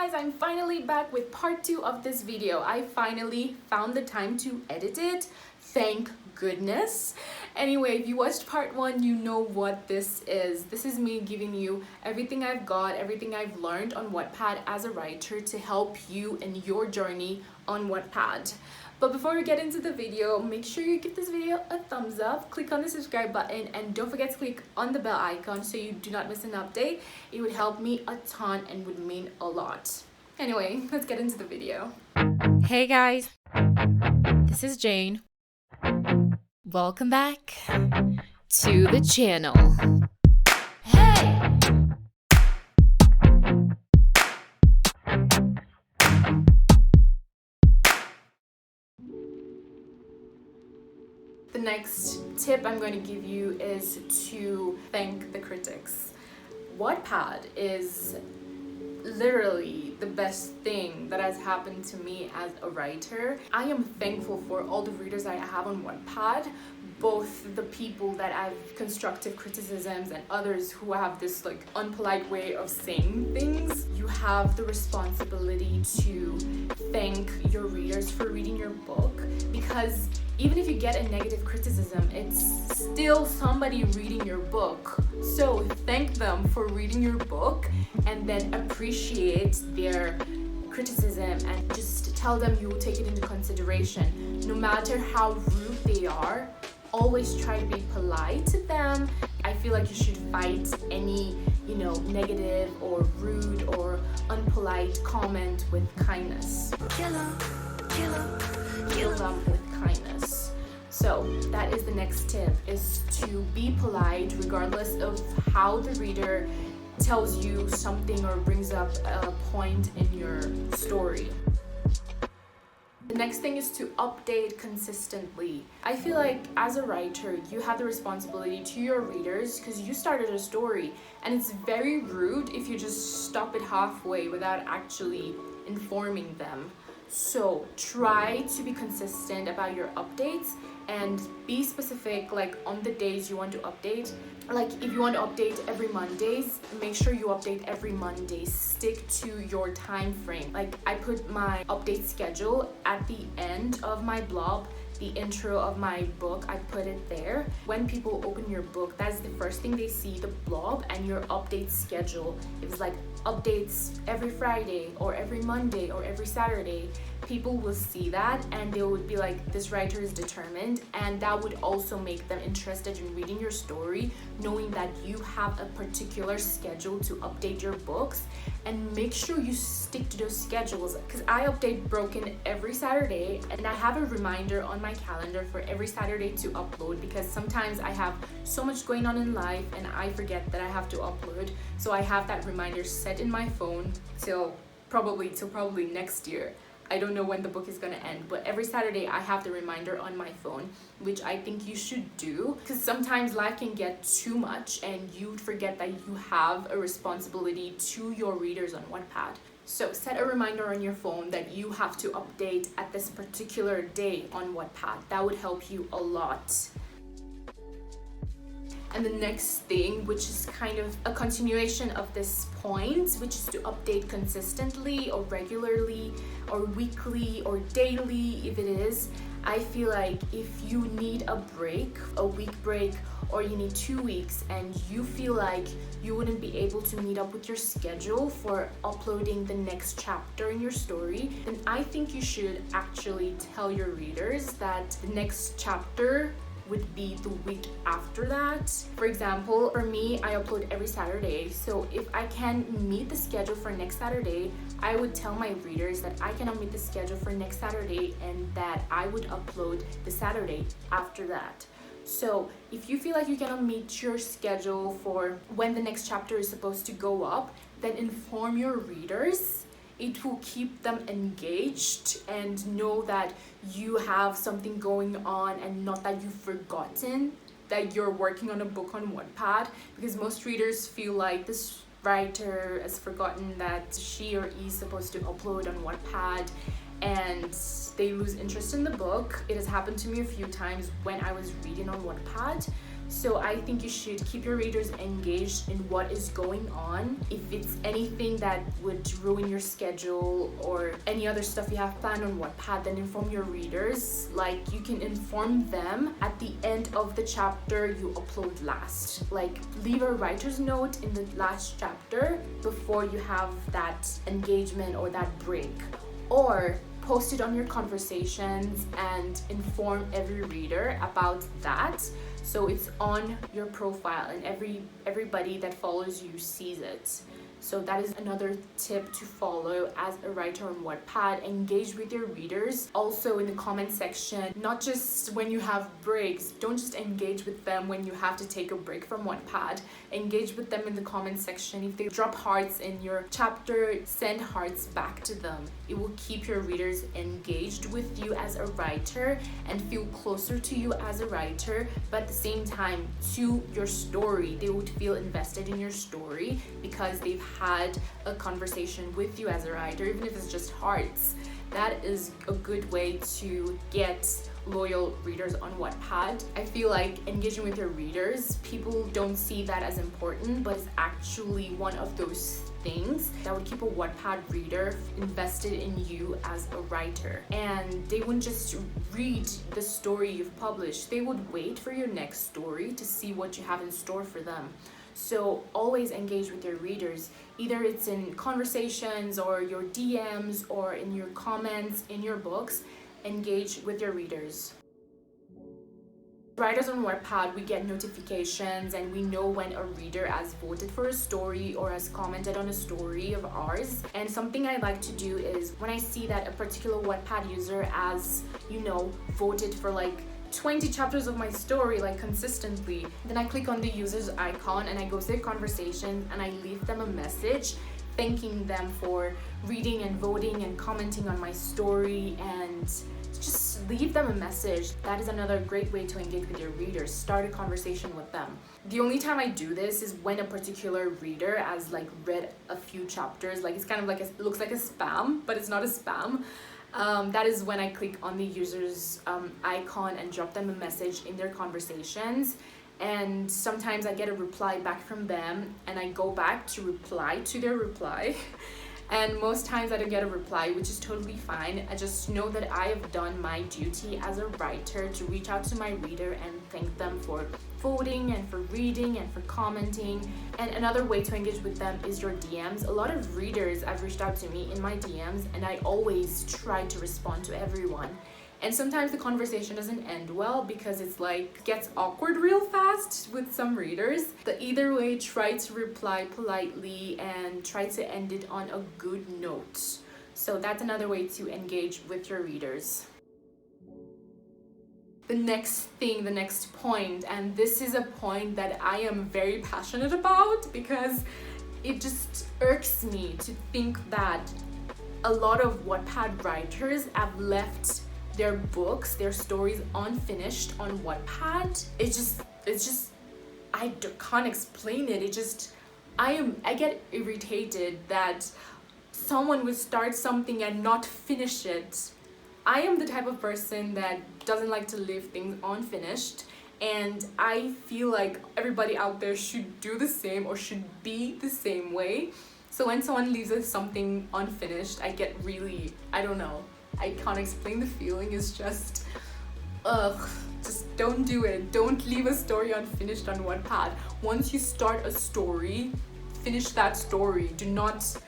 guys, I'm finally back with part 2 of this video. I finally found the time to edit it. Thank goodness. Anyway, if you watched part 1, you know what this is. This is me giving you everything I've got, everything I've learned on Wattpad as a writer to help you in your journey on Wattpad. But before we get into the video, make sure you give this video a thumbs up, click on the subscribe button, and don't forget to click on the bell icon so you do not miss an update. It would help me a ton and would mean a lot. Anyway, let's get into the video. Hey guys, this is Jane. Welcome back to the channel. Hey! The next tip I'm going to give you is to thank the critics. Wattpad is literally the best thing that has happened to me as a writer. I am thankful for all the readers I have on Wattpad, both the people that have constructive criticisms and others who have this like unpolite way of saying things. You have the responsibility to thank your readers for reading your book, because even if you get a negative criticism, it's still somebody reading your book. So thank them for reading your book and then appreciate their criticism and just tell them you will take it into consideration. No matter how rude they are, always try to be polite to them. I feel like you should fight any, negative or rude or unpolite comment with kindness. Kill them with kindness. So that is the next tip, is to be polite regardless of how the reader tells you something or brings up a point in your story. The next thing is to update consistently. I feel like as a writer, you have the responsibility to your readers because you started a story, and it's very rude if you just stop it halfway without actually informing them. So try to be consistent about your updates and be specific, like on the days you want to update. Like if you want to update every Mondays, make sure you update every Monday. Stick to your time frame. Like I put my update schedule at the end of my blog, the intro of my book, I put it there. When people open your book, that's the first thing they see, the blog and your update schedule. If it's like updates every Friday or every Monday or every Saturday, people will see that and they would be like, this writer is determined, and that would also make them interested in reading your story, knowing that you have a particular schedule to update your books. And make sure you stick to those schedules, because I update Broken every Saturday and I have a reminder on my calendar for every Saturday to upload, because sometimes I have so much going on in life and I forget that I have to upload. So I have that reminder set in my phone till probably next year. I don't know when the book is gonna end, but every Saturday I have the reminder on my phone, which I think you should do, because sometimes life can get too much and you forget that you have a responsibility to your readers on Wattpad. So set a reminder on your phone that you have to update at this particular day on Wattpad. That would help you a lot. And the next thing, which is kind of a continuation of this point, which is to update consistently or regularly or weekly or daily if it is. I feel like if you need a break, a week break, or you need 2 weeks and you feel like you wouldn't be able to meet up with your schedule for uploading the next chapter in your story, then I think you should actually tell your readers that the next chapter would be the week after that. For example, for me, I upload every Saturday. So if I can meet the schedule for next Saturday, I would tell my readers that I cannot meet the schedule for next Saturday and that I would upload the Saturday after that. So if you feel like you cannot meet your schedule for when the next chapter is supposed to go up, then inform your readers. It will keep them engaged and know that you have something going on and not that you've forgotten that you're working on a book on Wattpad, because most readers feel like this writer has forgotten that she or he is supposed to upload on Wattpad and they lose interest in the book. It has happened to me a few times when I was reading on Wattpad. So I think you should keep your readers engaged in what is going on. If it's anything that would ruin your schedule or any other stuff you have planned on Wattpad, then inform your readers. Like, you can inform them at the end of the chapter you upload last. Like, leave a writer's note in the last chapter before you have that engagement or that break. Or post it on your conversations and inform every reader about that, so it's on your profile and everybody that follows you sees it. So that is another tip to follow as a writer on Wattpad. Engage with your readers also in the comment section, not just when you have breaks. Don't just engage with them when you have to take a break from Wattpad. Engage with them in the comment section. If they drop hearts in your chapter, send hearts back to them. It will keep your readers engaged with you as a writer and feel closer to you as a writer, but at the same time to your story. They would feel invested in your story because they've had a conversation with you as a writer, even if it's just hearts. That is a good way to get loyal readers on Wattpad. I feel like engaging with your readers, people don't see that as important, but it's actually one of those things that would keep a Wattpad reader invested in you as a writer. And they wouldn't just read the story you've published, they would wait for your next story to see what you have in store for them. So always engage with your readers, either it's in conversations or your DMs or in your comments in your books. Engage with your readers. Writers on Wattpad, we get notifications and we know when a reader has voted for a story or has commented on a story of ours. And something I like to do is when I see that a particular Wattpad user has, voted for like 20 chapters of my story, like consistently, then I click on the user's icon and I go to their conversation and I leave them a message thanking them for reading and voting and commenting on my story, and just leave them a message. That is another great way to engage with your readers. Start a conversation with them. The only time I do this is when a particular reader has read a few chapters. It's kind of it looks like a spam, but it's not a spam. That is when I click on the user's icon and drop them a message in their conversations. And sometimes I get a reply back from them and I go back to reply to their reply. And most times I don't get a reply, which is totally fine. I just know that I have done my duty as a writer to reach out to my reader and thank them for voting and for reading and for commenting. And another way to engage with them is your DMs. A lot of readers have reached out to me in my DMs and I always try to respond to everyone. And sometimes the conversation doesn't end well because gets awkward real fast with some readers. But either way, try to reply politely and try to end it on a good note. So that's another way to engage with your readers. The next point, and this is a point that I am very passionate about because it just irks me to think that a lot of Wattpad writers have left their books, their stories unfinished on Wattpad. It's just, I can't explain it. I get irritated that someone would start something and not finish it. I am the type of person that doesn't like to leave things unfinished, and I feel like everybody out there should do the same or should be the same way. So when someone leaves something unfinished, I get really, I don't know. I can't explain the feeling. It's just don't do it. Don't leave a story unfinished on Wattpad. Once you start a story, finish that story. Do not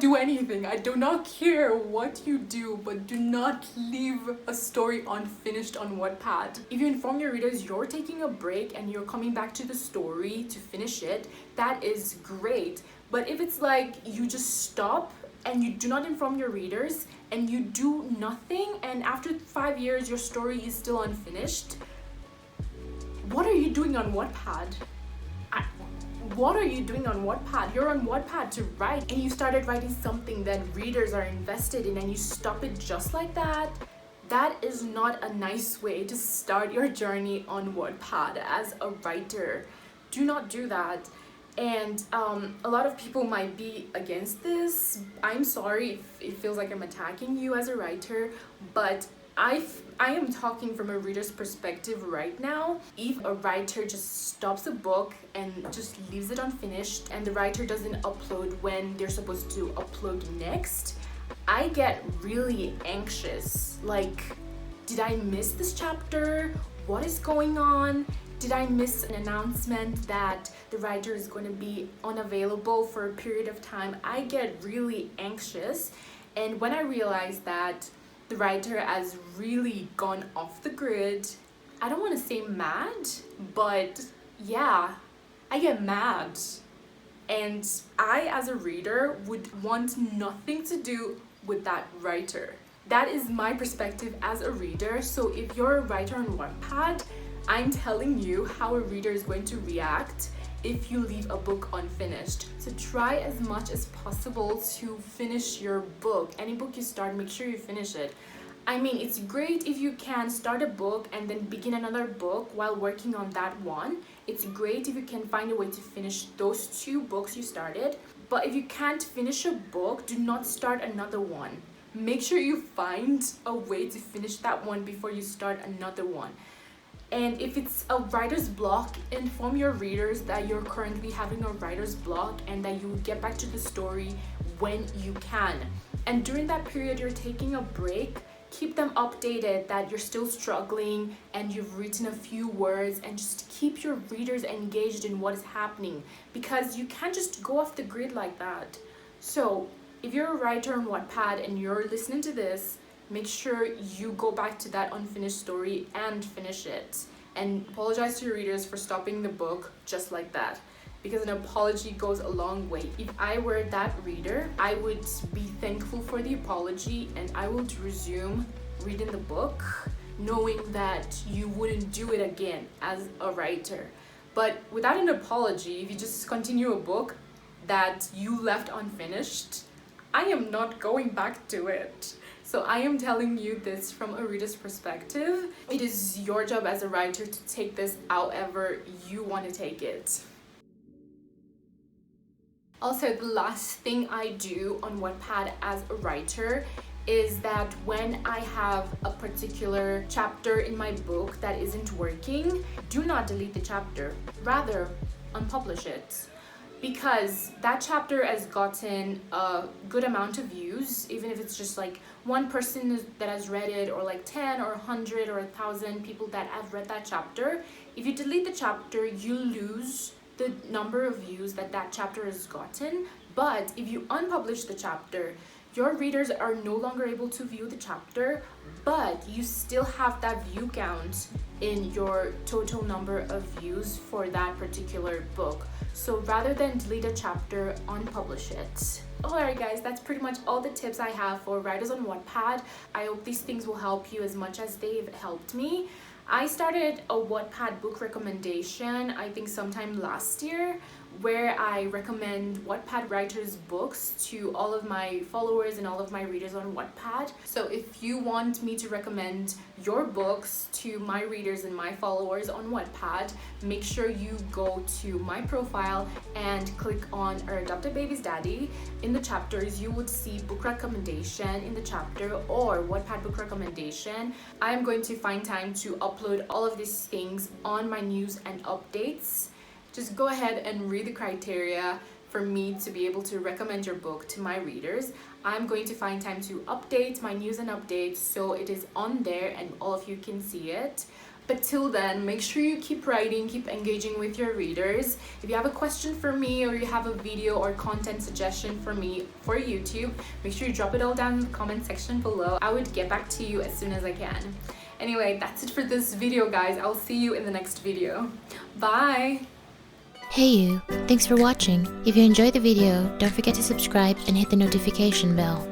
do anything. I do not care what you do, but do not leave a story unfinished on Wattpad. If you inform your readers you're taking a break and you're coming back to the story to finish it, that is great. But if it's you just stop and you do not inform your readers and you do nothing, and after 5 years your story is still unfinished, what are you doing on Wattpad? What are you doing on Wattpad? You're on Wattpad to write, and you started writing something that readers are invested in, and you stop it just like that. That is not a nice way to start your journey on Wattpad as a writer. Do not do that. And a lot of people might be against this. I'm sorry if it feels like I'm attacking you as a writer, but I am talking from a reader's perspective right now. If a writer just stops a book and just leaves it unfinished, and the writer doesn't upload when they're supposed to upload next, I get really anxious. Like, did I miss this chapter? What is going on? Did I miss an announcement that the writer is going to be unavailable for a period of time? I get really anxious. And when I realize that the writer has really gone off the grid, I don't want to say mad, but yeah, I get mad. And I, as a reader, would want nothing to do with that writer. That is my perspective as a reader. So if you're a writer on Wattpad, I'm telling you how a reader is going to react if you leave a book unfinished. So try as much as possible to finish your book. Any book you start, make sure you finish it. I mean, it's great if you can start a book and then begin another book while working on that one. It's great if you can find a way to finish those 2 books you started. But if you can't finish a book, do not start another one. Make sure you find a way to finish that one before you start another one. And if it's a writer's block, inform your readers that you're currently having a writer's block and that you will get back to the story when you can. And during that period you're taking a break, keep them updated that you're still struggling and you've written a few words, and just keep your readers engaged in what is happening, because you can't just go off the grid like that. So if you're a writer on Wattpad and you're listening to this, make sure you go back to that unfinished story and finish it. And apologize to your readers for stopping the book just like that, because an apology goes a long way. If I were that reader, I would be thankful for the apology and I would resume reading the book, knowing that you wouldn't do it again as a writer. But without an apology, if you just continue a book that you left unfinished, I am not going back to it. So I am telling you this from a reader's perspective. It is your job as a writer to take this however you want to take it. Also, the last thing I do on Wattpad as a writer is that when I have a particular chapter in my book that isn't working, do not delete the chapter. Rather, unpublish it. Because that chapter has gotten a good amount of views, even if it's just like one person that has read it, or like 10 or 100 or 1,000 people that have read that chapter. If you delete the chapter, you lose the number of views that chapter has gotten. But if you unpublish the chapter, your readers are no longer able to view the chapter, but you still have that view count in your total number of views for that particular book. So rather than delete a chapter, unpublish it. Alright guys, that's pretty much all the tips I have for writers on Wattpad. I hope these things will help you as much as they've helped me. I started a Wattpad book recommendation, I think sometime last year, where I recommend Wattpad writers' books to all of my followers and all of my readers on Wattpad. So if you want me to recommend your books to my readers and my followers on Wattpad, make sure you go to my profile and click on our Adopted Baby's Daddy. In the chapters, you would see book recommendation in the chapter or Wattpad book recommendation. I'm going to find time to upload all of these things on my news and updates. Just go ahead and read the criteria for me to be able to recommend your book to my readers. I'm going to find time to update my news and updates so it is on there and all of you can see it. But till then, make sure you keep writing, keep engaging with your readers. If you have a question for me or you have a video or content suggestion for me for YouTube, make sure you drop it all down in the comment section below. I would get back to you as soon as I can. Anyway, that's it for this video, guys. I'll see you in the next video. Bye! Hey you, thanks for watching. If you enjoyed the video, don't forget to subscribe and hit the notification bell.